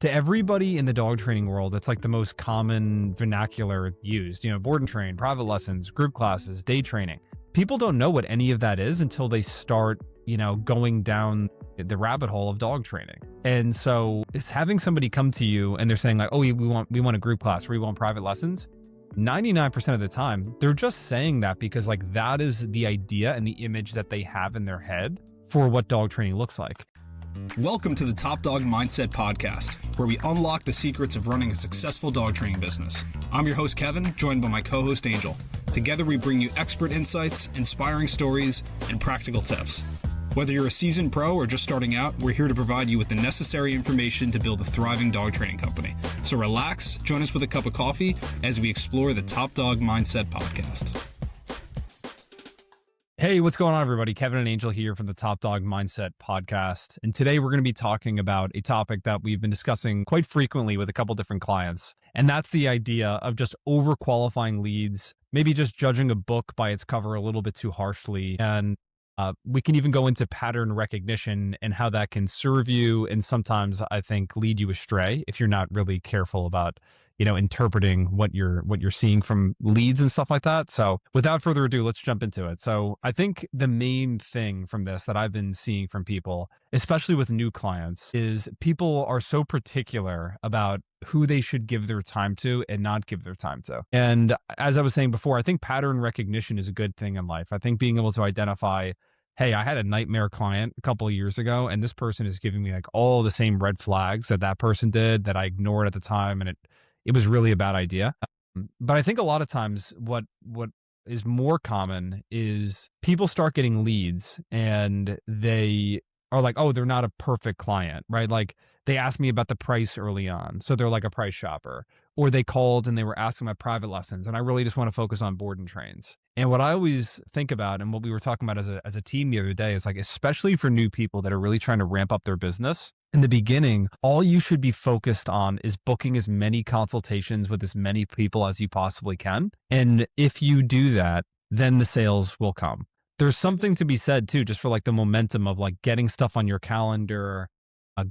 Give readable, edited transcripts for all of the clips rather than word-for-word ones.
To everybody in the dog training world, it's like the most common vernacular used, board and train, private lessons, group classes, day training. People don't know what any of that is until they start, going down the rabbit hole of dog training. And so it's having somebody come to you and they're saying like, oh, we want a group class or we want private lessons. 99% of the time, they're just saying that because like that is the idea and the image that they have in their head for what dog training looks like. Welcome to the Top Dog Mindset Podcast, where we unlock the secrets of running a successful dog training business. I'm your host, Kevin, joined by my co-host, Angel. Together, we bring you expert insights, inspiring stories, and practical tips. Whether you're a seasoned pro or just starting out, we're here to provide you with the necessary information to build a thriving dog training company. So relax, join us with a cup of coffee as we explore the Top Dog Mindset Podcast. Hey, what's going on, everybody? Kevin and Angel here from the Top Dog Mindset Podcast. And today we're going to be talking about a topic that we've been discussing quite frequently with a couple different clients. And that's the idea of just overqualifying leads, maybe just judging a book by its cover a little bit too harshly. And we can even go into pattern recognition and how that can serve you. And sometimes I think lead you astray if you're not really careful about interpreting what you're seeing from leads and stuff like that. So without further ado, let's jump into it. So I think the main thing from this that I've been seeing from people, especially with new clients, is people are so particular about who they should give their time to and not give their time to. And as I was saying before, I think pattern recognition is a good thing in life. I think being able to identify, hey, I had a nightmare client a couple of years ago, and this person is giving me like all the same red flags that person did that I ignored at the time. And it was really a bad idea. But I think a lot of times what is more common is people start getting leads and they are like, oh, they're not a perfect client, right? Like they asked me about the price early on. So they're like a price shopper. Or they called and they were asking about private lessons. And I really just want to focus on board and trains. And what I always think about and what we were talking about as a team the other day is like, especially for new people that are really trying to ramp up their business, in the beginning, all you should be focused on is booking as many consultations with as many people as you possibly can. And if you do that, then the sales will come. There's something to be said too, just for like the momentum of like getting stuff on your calendar,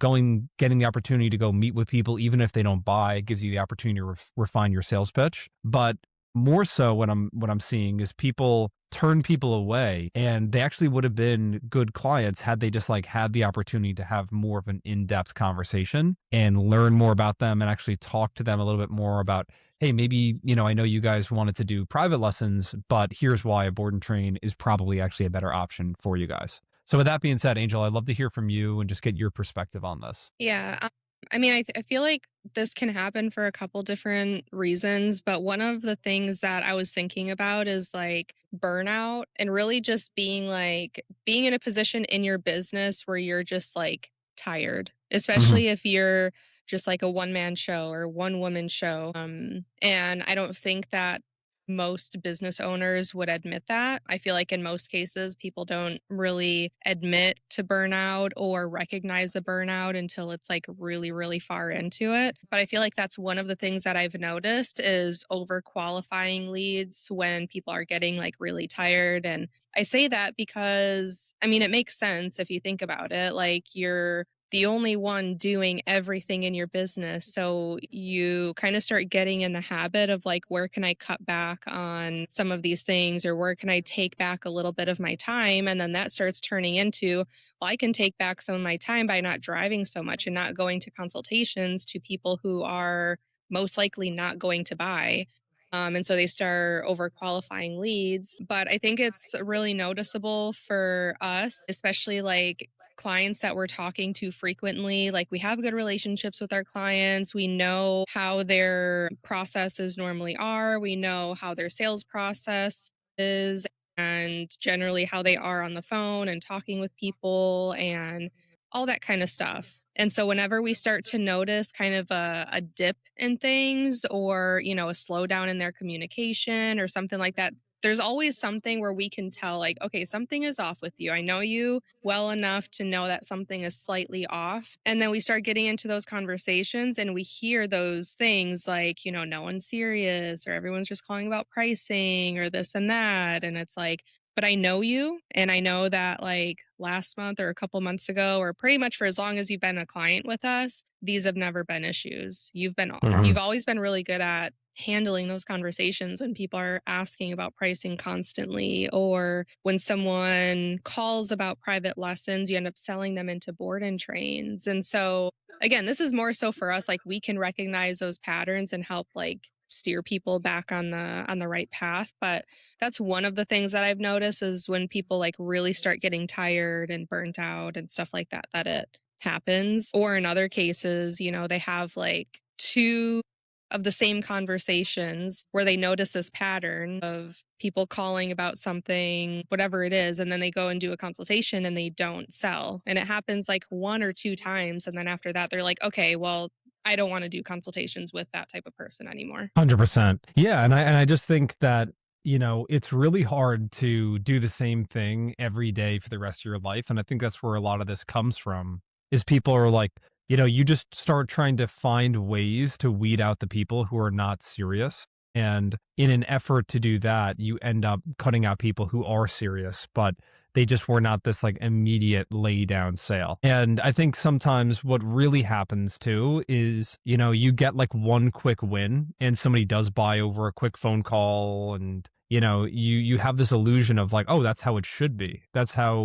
getting the opportunity to go meet with people, even if they don't buy. It gives you the opportunity to refine your sales pitch. But more so what I'm seeing is people turn people away, and they actually would have been good clients had they just like had the opportunity to have more of an in-depth conversation and learn more about them and actually talk to them a little bit more about, hey, maybe, I know you guys wanted to do private lessons, but here's why a board and train is probably actually a better option for you guys. So with that being said, Angel, I'd love to hear from you and just get your perspective on this. Yeah. I feel like this can happen for a couple different reasons, but one of the things that I was thinking about is like burnout and really just being in a position in your business where you're just like tired, especially if you're just like a one-man show or one-woman show. And I don't think that most business owners would admit that. I feel like in most cases, people don't really admit to burnout or recognize the burnout until it's like really, really far into it. But I feel like that's one of the things that I've noticed is overqualifying leads when people are getting like really tired. And I say that because, it makes sense if you think about it. Like you're the only one doing everything in your business. So you kind of start getting in the habit of like, where can I cut back on some of these things, or where can I take back a little bit of my time? And then that starts turning into, well, I can take back some of my time by not driving so much and not going to consultations to people who are most likely not going to buy. And so they start overqualifying leads. But I think it's really noticeable for us, especially like clients that we're talking to frequently. Like we have good relationships with our clients. We know how their processes normally are. We know how their sales process is and generally how they are on the phone and talking with people and all that kind of stuff. And so whenever we start to notice kind of a dip in things or, a slowdown in their communication or something like that, there's always something where we can tell like, okay, something is off with you. I know you well enough to know that something is slightly off. And then we start getting into those conversations and we hear those things like, no one's serious or everyone's just calling about pricing or this and that. And it's like, but I know you and I know that like last month or a couple months ago or pretty much for as long as you've been a client with us, these have never been issues. Mhm. You've always been really good at handling those conversations when people are asking about pricing constantly or when someone calls about private lessons, you end up selling them into board and trains. And so again, this is more so for us like we can recognize those patterns and help like steer people back on the right path, but that's one of the things that I've noticed is when people like really start getting tired and burnt out and stuff like that, that it happens. Or in other cases, you know, they have like two of the same conversations where they notice this pattern of people calling about something, whatever it is, and then they go and do a consultation and they don't sell. And it happens like one or two times. And then after that, they're like, okay, well, I don't want to do consultations with that type of person anymore. 100%. Yeah, and I just think that, it's really hard to do the same thing every day for the rest of your life, and I think that's where a lot of this comes from, is people are like, you just start trying to find ways to weed out the people who are not serious, and in an effort to do that, you end up cutting out people who are serious, but they just were not this like immediate lay down sale. And I think sometimes what really happens too is, you get like one quick win and somebody does buy over a quick phone call and you have this illusion of like, oh, that's how it should be. That's how,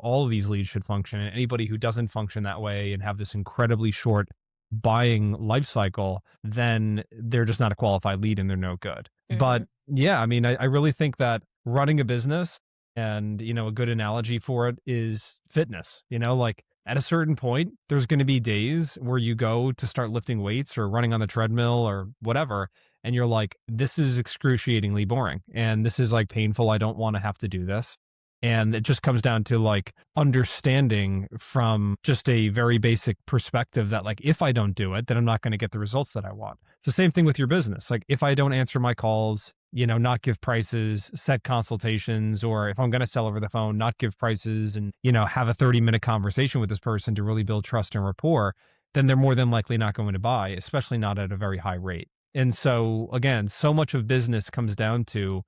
all of these leads should function. And anybody who doesn't function that way and have this incredibly short buying life cycle, then they're just not a qualified lead and they're no good. But Hmm. yeah, I mean, I really think that running a business and, a good analogy for it is fitness. Like at a certain point, there's going to be days where you go to start lifting weights or running on the treadmill or whatever. And you're like, this is excruciatingly boring. And this is like painful. I don't want to have to do this. And it just comes down to like understanding from just a very basic perspective that, like, if I don't do it, then I'm not going to get the results that I want. It's the same thing with your business. Like, if I don't answer my calls, not give prices, set consultations, or if I'm going to sell over the phone, not give prices and, have a 30-minute conversation with this person to really build trust and rapport, then they're more than likely not going to buy, especially not at a very high rate. And so, again, so much of business comes down to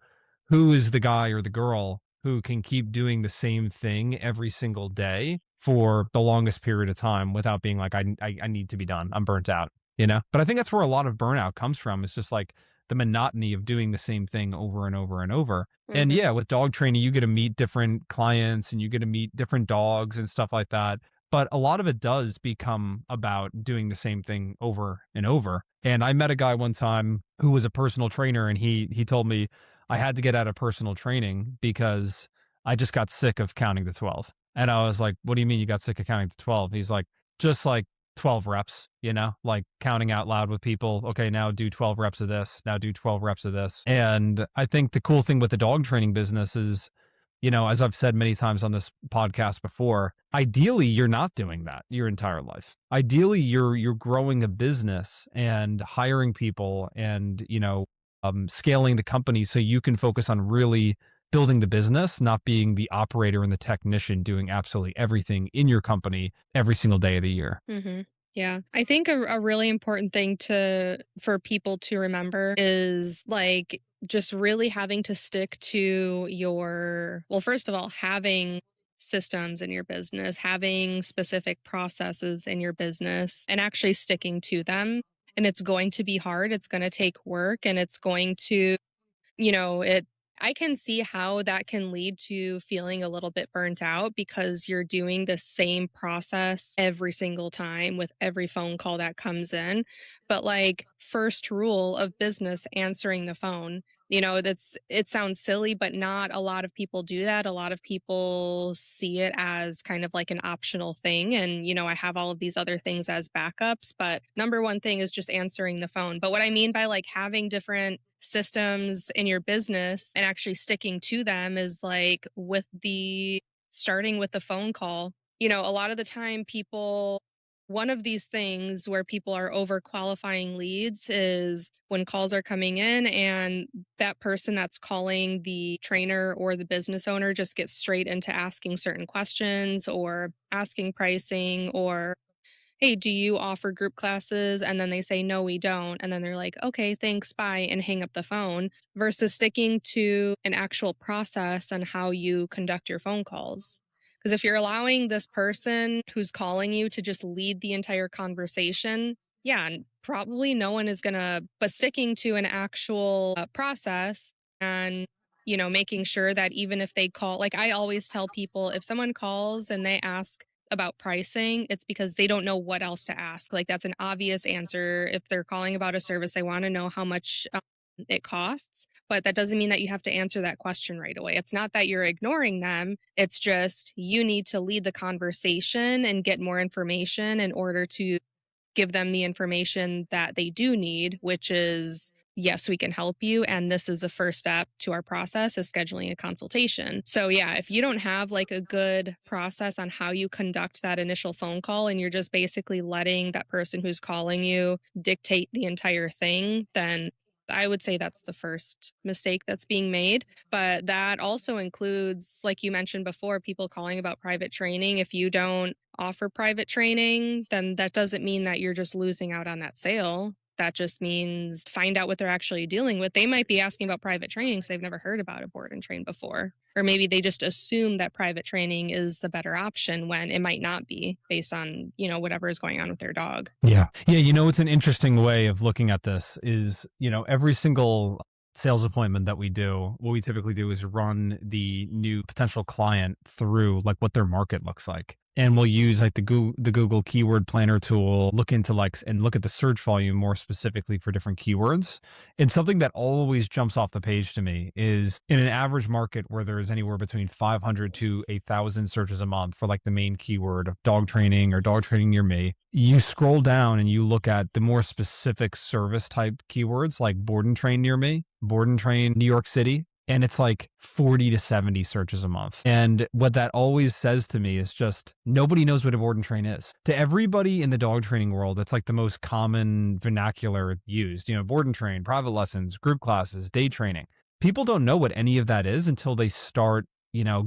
who is the guy or the girl who can keep doing the same thing every single day for the longest period of time without being like, I need to be done. I'm burnt out. But I think that's where a lot of burnout comes from. It's just like the monotony of doing the same thing over and over and over. And Hmm. yeah, with dog training, you get to meet different clients and you get to meet different dogs and stuff like that. But a lot of it does become about doing the same thing over and over. And I met a guy one time who was a personal trainer, and he told me I had to get out of personal training because I just got sick of counting to 12. And I was like, "What do you mean you got sick of counting to 12?" He's like, "Just like 12 reps, like counting out loud with people. Okay, now do 12 reps of this. Now do 12 reps of this." And I think the cool thing with the dog training business is, as I've said many times on this podcast before, ideally you're not doing that your entire life. Ideally you're growing a business and hiring people and, scaling the company so you can focus on really building the business, not being the operator and the technician doing absolutely everything in your company every single day of the year. Hmm. Yeah. I think a really important thing for people to remember is like just really having to stick to well, first of all, having systems in your business, having specific processes in your business, and actually sticking to them. And it's going to be hard. It's going to take work and it's going to it I can see how that can lead to feeling a little bit burnt out because you're doing the same process every single time with every phone call that comes in. But like first rule of business, answering the phone. It sounds silly, but not a lot of people do that. A lot of people see it as kind of like an optional thing. And, I have all of these other things as backups. But number one thing is just answering the phone. But what I mean by like having different systems in your business and actually sticking to them is like with the starting with the phone call. A lot of the time one of these things where people are overqualifying leads is when calls are coming in and that person that's calling the trainer or the business owner just gets straight into asking certain questions or asking pricing or "Hey, do you offer group classes?" And then they say, "No, we don't." And then they're like, "Okay, thanks, bye," and hang up the phone versus sticking to an actual process on how you conduct your phone calls. Because if you're allowing this person who's calling you to just lead the entire conversation, yeah, probably no one is gonna, but sticking to an actual process and making sure that even if they call, like I always tell people, if someone calls and they ask about pricing, it's because they don't know what else to ask. Like that's an obvious answer. If they're calling about a service, they want to know how much it costs, but that doesn't mean that you have to answer that question right away. It's not that you're ignoring them. It's just you need to lead the conversation and get more information in order to give them the information that they do need, which is yes, we can help you. And this is the first step to our process is scheduling a consultation. So, yeah, if you don't have like a good process on how you conduct that initial phone call and you're just basically letting that person who's calling you dictate the entire thing, then I would say that's the first mistake that's being made. But that also includes, like you mentioned before, people calling about private training. If you don't offer private training, then that doesn't mean that you're just losing out on that sale. That just means find out what they're actually dealing with. They might be asking about private training because they've never heard about a board and train before. Or maybe they just assume that private training is the better option when it might not be based on, whatever is going on with their dog. Yeah. Yeah. It's an interesting way of looking at this is, every single sales appointment that we do, what we typically do is run the new potential client through like what their market looks like. And we'll use like the Google keyword planner tool, look into and look at the search volume more specifically for different keywords. And something that always jumps off the page to me is in an average market where there's anywhere between 500 to 1,000 searches a month for like the main keyword of dog training or dog training near me, you scroll down and you look at the more specific service type keywords like board and train near me, board and train New York City. And it's like 40 to 70 searches a month. And what that always says to me is just nobody knows what a board and train is. To everybody in the dog training world, it's like the most common vernacular used, board and train, private lessons, group classes, day training. People don't know what any of that is until they start,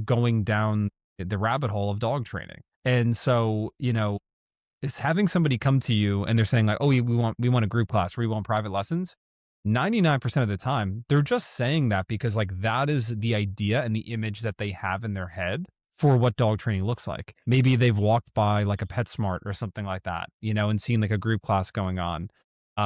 going down the rabbit hole of dog training. And so, is having somebody come to you and they're saying like, "Oh, we want a group class, or we want private lessons." 99% of the time, they're just saying that because like that is the idea and the image that they have in their head for what dog training looks like. Maybe they've walked by like a PetSmart or something like that, and seen like a group class going on.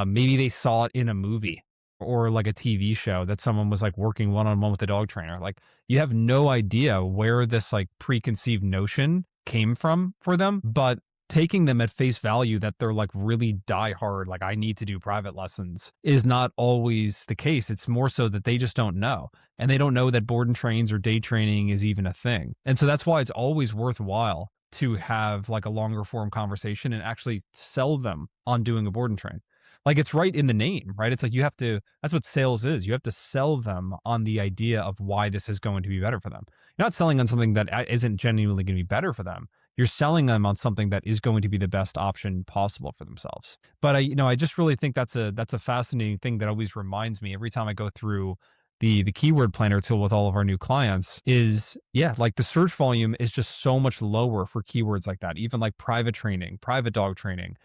Maybe they saw it in a movie or like a TV show that someone was like working one-on-one with a dog trainer. Like you have no idea where this like preconceived notion came from for them, but taking them at face value that they're like really die hard, like I need to do private lessons is not always the case. It's more so that they just don't know. And they don't know that board and trains or day training is even a thing. And so that's why it's always worthwhile to have like a longer form conversation and actually sell them on doing a board and train. Like it's right in the name, right? It's like that's what sales is. You have to sell them on the idea of why this is going to be better for them. You're not selling on something that isn't genuinely going to be better for them. You're selling them on something that is going to be the best option possible for themselves. But I just really think that's a fascinating thing that always reminds me every time I go through the keyword planner tool with all of our new clients is, yeah, like the search volume is just so much lower for keywords like that. Even like private training, private dog training,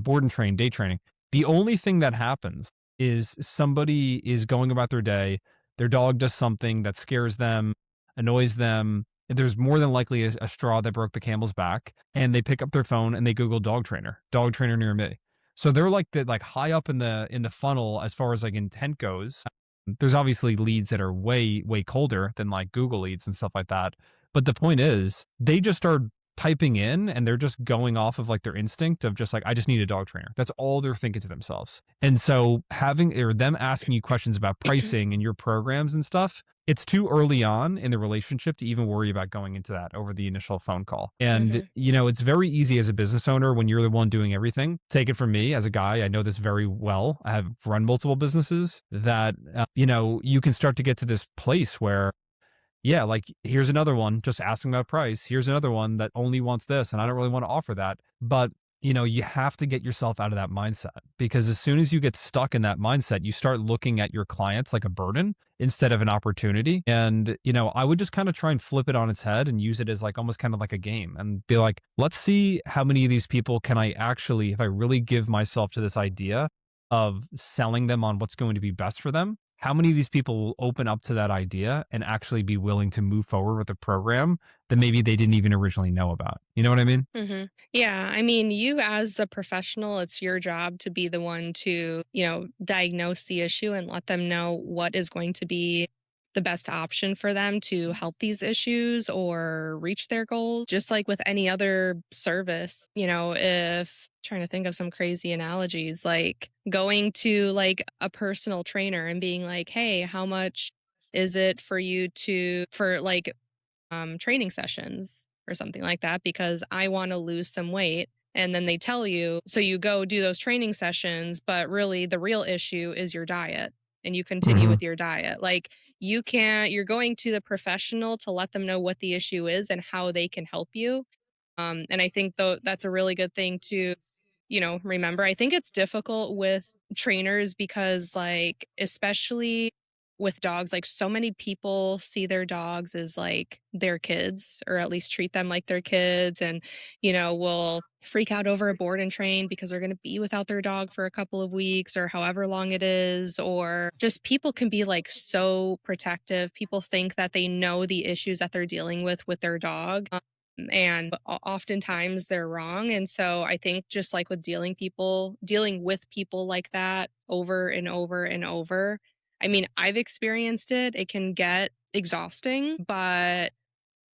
board and train, day training. The only thing that happens is somebody is going about their day, their dog does something that scares them, annoys them. There's more than likely a straw that broke the camel's back, and they pick up their phone and they Google dog trainer near me. So they're like high up in the funnel as far as like intent goes. There's obviously leads that are way, way colder than like Google leads and stuff like that. But the point is, they just start typing in and they're just going off of like their instinct of just like, I just need a dog trainer. That's all they're thinking to themselves. And so having or them asking you questions about pricing and your programs and stuff, it's too early on in the relationship to even worry about going into that over the initial phone call. And, Mhm. it's very easy as a business owner when you're the one doing everything. Take it from me as a guy, I know this very well. I have run multiple businesses that, you can start to get to this place where, yeah, like here's another one just asking about price. Here's another one that only wants this, and I don't really want to offer that. But you have to get yourself out of that mindset, because as soon as you get stuck in that mindset, you start looking at your clients like a burden instead of an opportunity. And, I would just kind of try and flip it on its head and use it as like almost kind of like a game and be like, let's see how many of these people can I actually, if I really give myself to this idea of selling them on what's going to be best for them, how many of these people will open up to that idea and actually be willing to move forward with a program that maybe they didn't even originally know about. You know what I mean? Yeah, I mean, you as the professional, it's your job to be the one to, diagnose the issue and let them know what is going to be the best option for them to help these issues or reach their goals. Just like with any other service, if trying to think of some crazy analogies, like going to like a personal trainer and being like, "Hey, how much is it for you for like training sessions or something like that because I want to lose some weight." And then they tell you, so you go do those training sessions, but really the real issue is your diet and you continue Hmm. with your diet. Like you're going to the professional to let them know what the issue is and how they can help you. And I think though that's a really good thing to remember. I think it's difficult with trainers because, like, especially with dogs, like, so many people see their dogs as like their kids, or at least treat them like their kids, and, will freak out over a board and train because they're going to be without their dog for a couple of weeks or however long it is. Or just people can be like so protective. People think that they know the issues that they're dealing with their dog, and oftentimes they're wrong. And so I think just like with dealing with people like that over and over and over, I mean, I've experienced it. It can get exhausting, but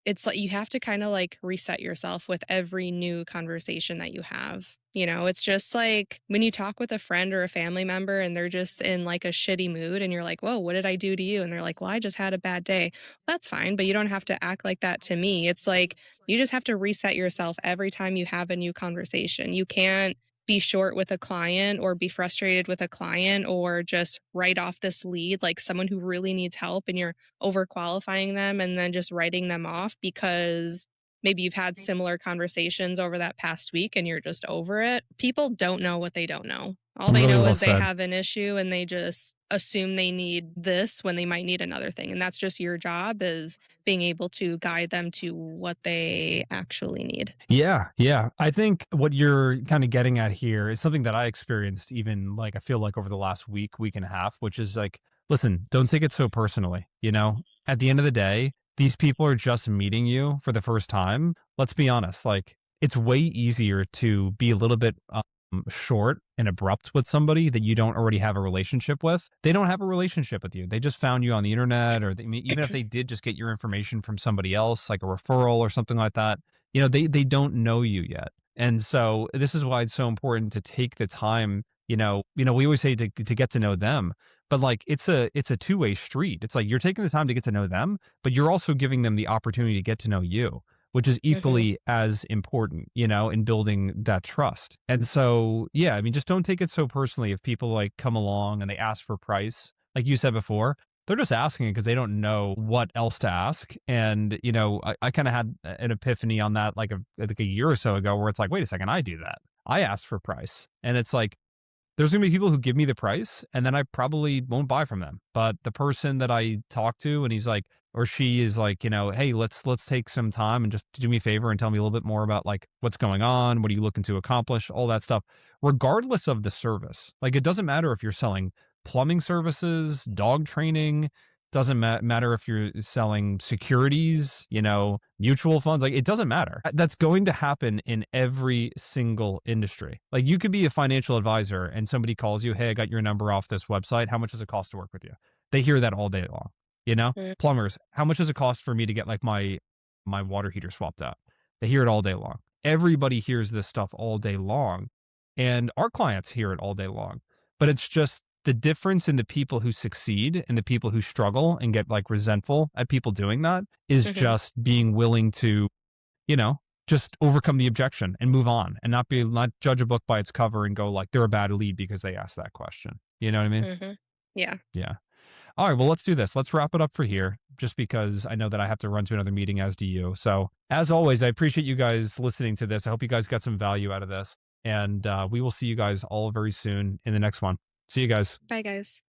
it's like you have to kind of like reset yourself with every new conversation that you have. It's just like when you talk with a friend or a family member and they're just in like a shitty mood and you're like, "Whoa, what did I do to you?" And they're like, "Well, I just had a bad day." That's fine, but you don't have to act like that to me. It's like you just have to reset yourself every time you have a new conversation. You can't be short with a client or be frustrated with a client or just write off this lead like someone who really needs help and you're overqualifying them and then just writing them off because maybe you've had similar conversations over that past week and you're just over it. People don't know what they don't know. All they Really know well is they said. have an issue and they just assume they need this when they might need another thing. And that's just your job, is being able to guide them to what they actually need. Yeah, yeah. I think what you're kind of getting at here is something that I experienced even like I feel like over the last week, week and a half, which is like, listen, don't take it so personally. At the end of the day, these people are just meeting you for the first time. Let's be honest, like it's way easier to be a little bit short and abrupt with somebody that you don't already have a relationship with. They don't have a relationship with you. They just found you on the internet, or even if they did just get your information from somebody else, like a referral or something like that, they don't know you yet. And so this is why it's so important to take the time. We always say to get to know them, but like it's a two-way street. It's like you're taking the time to get to know them, but you're also giving them the opportunity to get to know you, which is Hmm. equally as important, in building that trust. And so, yeah, I mean, just don't take it so personally if people like come along and they ask for price. Like you said before, they're just asking because they don't know what else to ask. And, I kind of had an epiphany on that like a year or so ago where it's like, wait a second, I do that. I ask for price. And it's like, there's gonna be people who give me the price, and then I probably won't buy from them. But the person that I talk to and he's like, or she is like, "Hey, let's take some time and just do me a favor and tell me a little bit more about like what's going on, what are you looking to accomplish, all that stuff." Regardless of the service. Like it doesn't matter if you're selling plumbing services, dog training, doesn't matter if you're selling securities, mutual funds, like it doesn't matter. That's going to happen in every single industry. Like you could be a financial advisor and somebody calls you, "Hey, I got your number off this website. How much does it cost to work with you?" They hear that all day long. Plumbers, "How much does it cost for me to get like my water heater swapped out?" They hear it all day long. Everybody hears this stuff all day long, and our clients hear it all day long. But it's just the difference in the people who succeed and the people who struggle and get like resentful at people doing that is Hmm. just being willing to, you know, just overcome the objection and move on and not judge a book by its cover and go like they're a bad lead because they asked that question. You know what I mean? Hmm. Yeah. Yeah. All right. Well, let's do this. Let's wrap it up for here just because I know that I have to run to another meeting, as do you. So, as always, I appreciate you guys listening to this. I hope you guys got some value out of this. And we will see you guys all very soon in the next one. See you guys. Bye, guys.